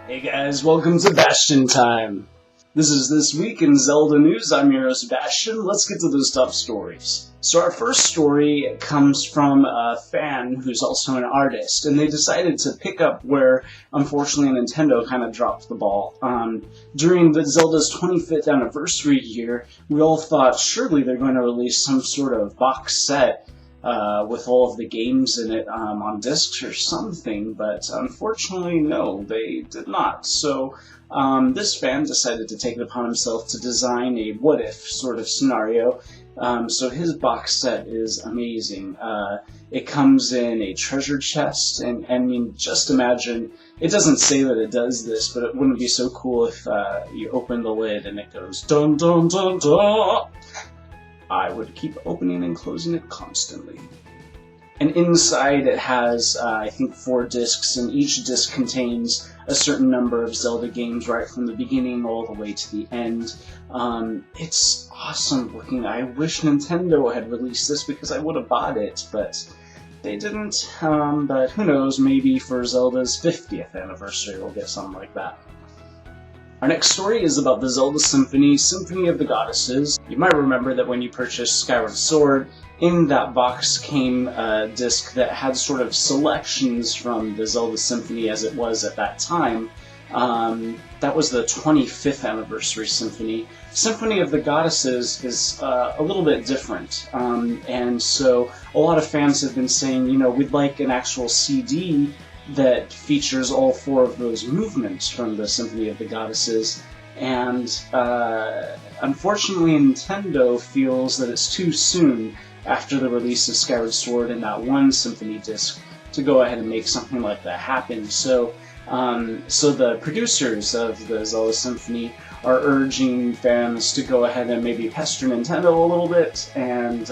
Hey guys, welcome to Bastion Time! This is This Week in Zelda News. I'm your host Bastion. Let's get to those top stories. So our first story comes from a fan who's also an artist, and they decided to pick up where, unfortunately, Nintendo kind of dropped the ball. During the Zelda's 25th anniversary year, we all thought surely they're going to release some sort of box set with all of the games in it on discs or something, but unfortunately, no, they did not. So this fan decided to take it upon himself to design a what-if sort of scenario. So his box set is amazing. It comes in a treasure chest, and I mean, just imagine, it doesn't say that it does this, but it wouldn't be so cool if you open the lid and it goes dun dun dun dun. I would keep opening and closing it constantly. And inside it has, I think, 4 discs, and each disc contains a certain number of Zelda games right from the beginning all the way to the end. It's awesome looking. I wish Nintendo had released this because I would have bought it, but they didn't. But who knows, maybe for Zelda's 50th anniversary we'll get something like that. Our next story is about the Zelda Symphony of the Goddesses. You might remember that when you purchased Skyward Sword, in that box came a disc that had sort of selections from the Zelda Symphony as it was at that time. That was the 25th anniversary symphony. Symphony of the Goddesses is a little bit different, and so a lot of fans have been saying, you know, we'd like an actual CD that features all 4 of those movements from the Symphony of the Goddesses, and unfortunately Nintendo feels that it's too soon after the release of Skyward Sword and that one Symphony disc to go ahead and make something like that happen. So the producers of the Zelda Symphony are urging fans to go ahead and maybe pester Nintendo a little bit, and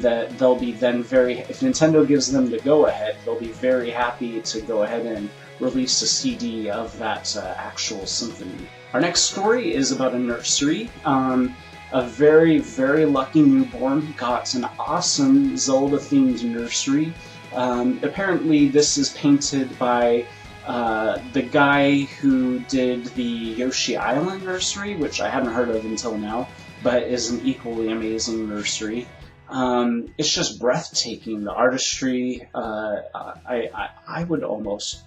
that they'll be then if Nintendo gives them the go-ahead, they'll be very happy to go ahead and release a CD of that actual symphony. Our next story is about a nursery. A very, very lucky newborn got an awesome Zelda-themed nursery. Apparently this is painted by the guy who did the Yoshi Island nursery, which I hadn't heard of until now, but is an equally amazing nursery. It's just breathtaking, the artistry. I would almost...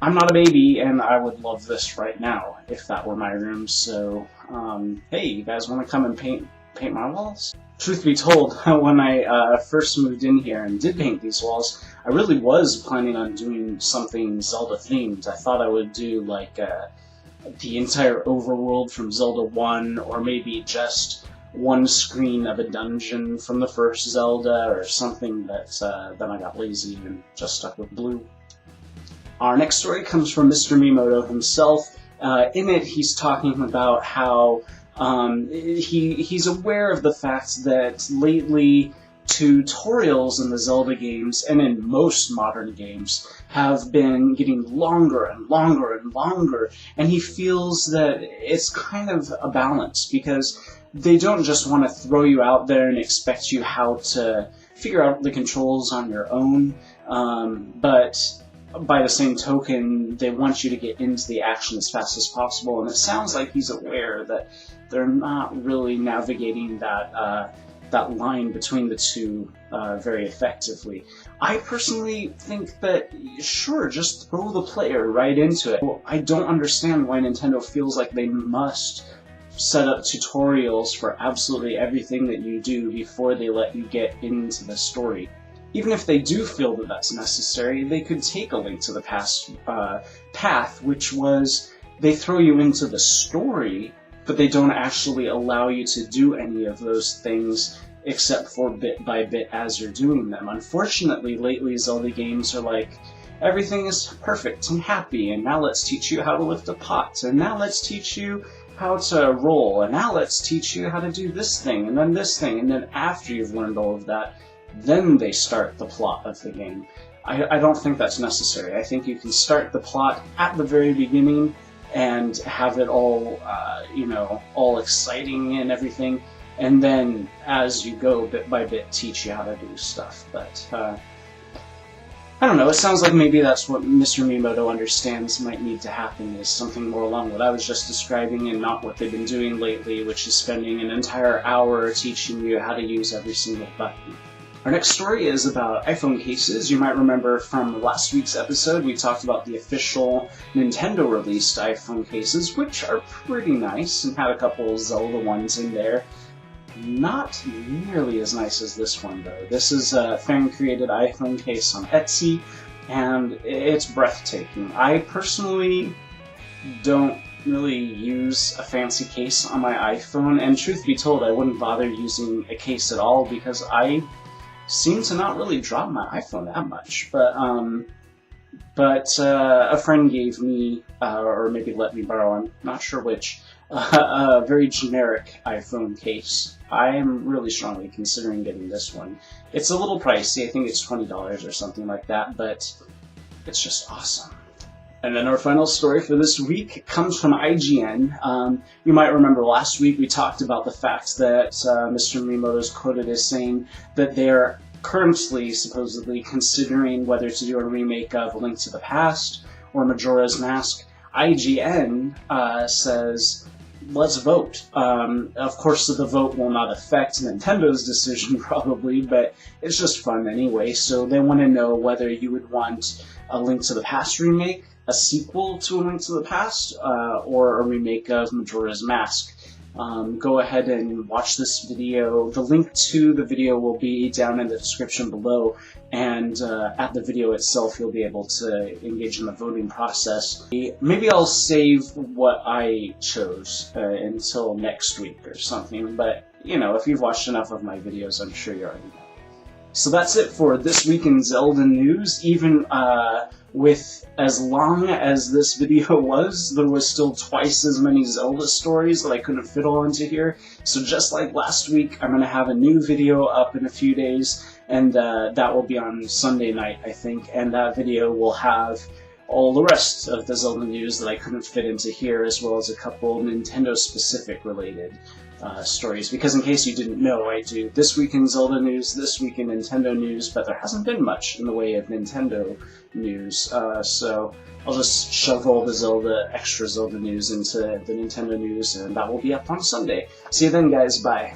I'm not a baby, and I would love this right now if that were my room, so, hey, you guys want to come and paint my walls? Truth be told, when I first moved in here and did paint these walls, I really was planning on doing something Zelda-themed. I thought I would do, like, the entire overworld from Zelda 1, or maybe just one screen of a dungeon from the first Zelda, or something that then I got lazy and just stuck with blue. Our next story comes from Mr. Miyamoto himself. In it, he's talking about how he's aware of the fact that lately tutorials in the Zelda games, and in most modern games, have been getting longer and longer and longer, and he feels that it's kind of a balance, because they don't just want to throw you out there and expect you how to figure out the controls on your own, but by the same token, they want you to get into the action as fast as possible, and it sounds like he's aware that they're not really navigating that line between the two very effectively. I personally think that, sure, just throw the player right into it. Well, I don't understand why Nintendo feels like they must set up tutorials for absolutely everything that you do before they let you get into the story. Even if they do feel that that's necessary, they could take a Link to the Past path, which was they throw you into the story, but they don't actually allow you to do any of those things except for bit by bit as you're doing them. Unfortunately, lately Zelda games are like, everything is perfect and happy, and now let's teach you how to lift a pot, and now let's teach you how to roll, and now let's teach you how to do this thing, and then after you've learned all of that, then they start the plot of the game. I don't think that's necessary. I think you can start the plot at the very beginning and have it all, all exciting and everything, and then as you go bit by bit teach you how to do stuff. But I don't know, it sounds like maybe that's what Mr. Miyamoto understands might need to happen, is something more along what I was just describing and not what they've been doing lately, which is spending an entire hour teaching you how to use every single button. Our next story is about iPhone cases. You might remember from last week's episode we talked about the official Nintendo-released iPhone cases, which are pretty nice, and had a couple Zelda ones in there. Not nearly as nice as this one, though. This is a fan-created iPhone case on Etsy, and it's breathtaking. I personally don't really use a fancy case on my iPhone, and truth be told, I wouldn't bother using a case at all because I seem to not really drop my iPhone that much. But a friend gave me, or maybe let me borrow, I'm not sure which, a very generic iPhone case. I am really strongly considering getting this one. It's a little pricey, I think it's $20 or something like that, but it's just awesome. And then our final story for this week comes from IGN. You might remember last week we talked about the fact that Mr. Miyamoto is quoted as saying that they are currently supposedly considering whether to do a remake of A Link to the Past or Majora's Mask. IGN says, let's vote. Of course, the vote will not affect Nintendo's decision, probably, but it's just fun anyway. So they want to know whether you would want a Link to the Past remake, a sequel to A Link to the Past, or a remake of Majora's Mask. Go ahead and watch this video. The link to the video will be down in the description below, and at the video itself you'll be able to engage in the voting process. Maybe I'll save what I chose until next week or something, but you know, if you've watched enough of my videos, I'm sure you already know. So that's it for this week in Zelda news. Even with as long as this video was, there was still twice as many Zelda stories that I couldn't fit all into here. So just like last week, I'm going to have a new video up in a few days, and that will be on Sunday night, I think, and that video will have all the rest of the Zelda news that I couldn't fit into here, as well as a couple Nintendo-specific related stories, because in case you didn't know, I do This Week in Zelda News, This Week in Nintendo News, but there hasn't been much in the way of Nintendo news, so I'll just shove all the extra Zelda news into the Nintendo news, and that will be up on Sunday. See you then, guys. Bye.